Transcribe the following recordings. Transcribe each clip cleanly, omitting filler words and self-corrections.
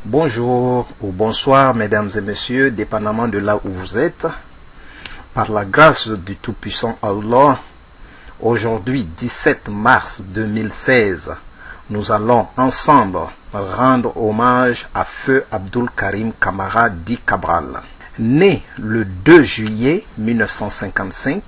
Bonjour ou bonsoir mesdames et messieurs, dépendamment de là où vous êtes. Par la grâce du Tout-Puissant Allah, aujourd'hui 17 mars 2016, nous allons ensemble rendre hommage à Feu Abdul Karim Kamara dit Cabral. Né le 2 juillet 1955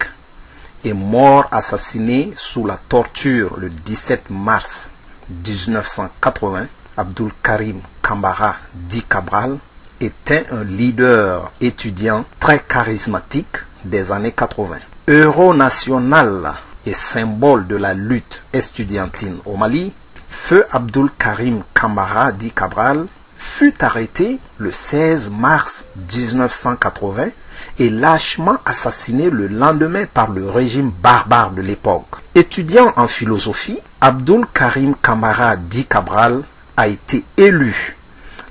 et mort assassiné sous la torture le 17 mars 1980, Abdul Karim Kamara dit Cabral était un leader étudiant très charismatique des années 80. Héros national et symbole de la lutte estudiantine au Mali, Feu Abdul Karim Kamara dit Cabral fut arrêté le 16 mars 1980 et lâchement assassiné le lendemain par le régime barbare de l'époque. Étudiant en philosophie, Abdul Karim Kamara dit Cabral a été élu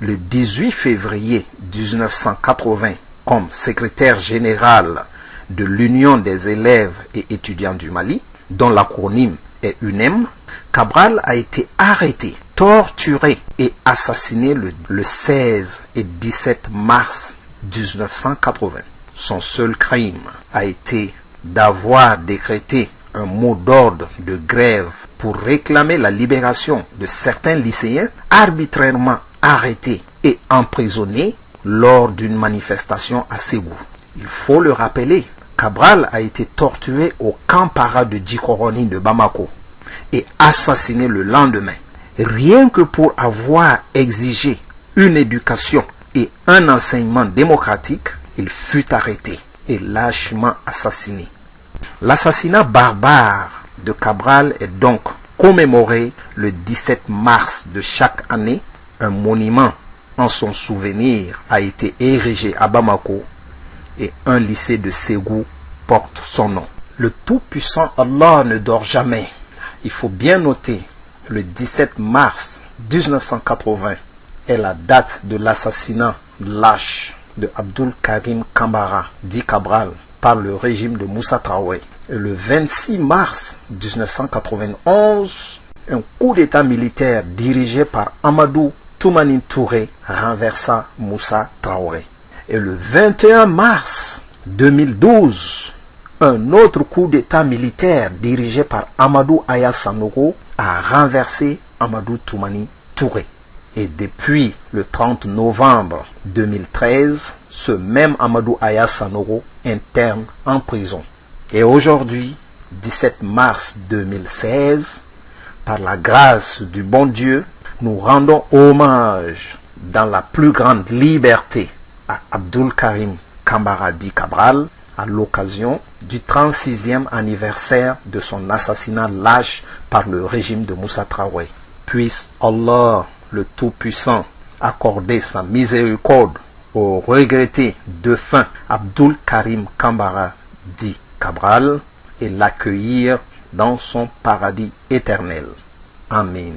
le 18 février 1980 comme secrétaire général de l'Union des élèves et étudiants du Mali, dont l'acronyme est UNEM. Cabral a été arrêté, torturé et assassiné le 16 et 17 mars 1980. Son seul crime a été d'avoir décrété un mot d'ordre de grève pour réclamer la libération de certains lycéens arbitrairement arrêtés et emprisonnés lors d'une manifestation à Ségou. Il faut le rappeler, Cabral a été torturé au camp para de Djikoroni de Bamako et assassiné le lendemain. Rien que pour avoir exigé une éducation et un enseignement démocratique, il fut arrêté et lâchement assassiné. L'assassinat barbare de Cabral est donc commémoré le 17 mars de chaque année. Un monument en son souvenir a été érigé à Bamako et un lycée de Ségou porte son nom. Le Tout-Puissant Allah ne dort jamais. Il faut bien noter, le 17 mars 1980 est la date de l'assassinat lâche de Abdul Karim Kamara dit Cabral par le régime de Moussa Traoré. Et le 26 mars 1991, un coup d'état militaire dirigé par Amadou Toumani Touré renversa Moussa Traoré. Et le 21 mars 2012, un autre coup d'état militaire dirigé par Amadou Aya Sanogo a renversé Amadou Toumani Touré. Et depuis le 30 novembre 2013, ce même Amadou Aya Sanogo interne en prison. Et aujourd'hui, 17 mars 2016, par la grâce du bon Dieu, nous rendons hommage dans la plus grande liberté à Abdul Karim Kamara dit Cabral à l'occasion du 36e anniversaire de son assassinat lâche par le régime de Moussa Traoré. Puisse Allah, le Tout-Puissant, accorder sa miséricorde au regretté défunt Abdul Karim Kamara dit Cabral et l'accueillir dans son paradis éternel. Amen.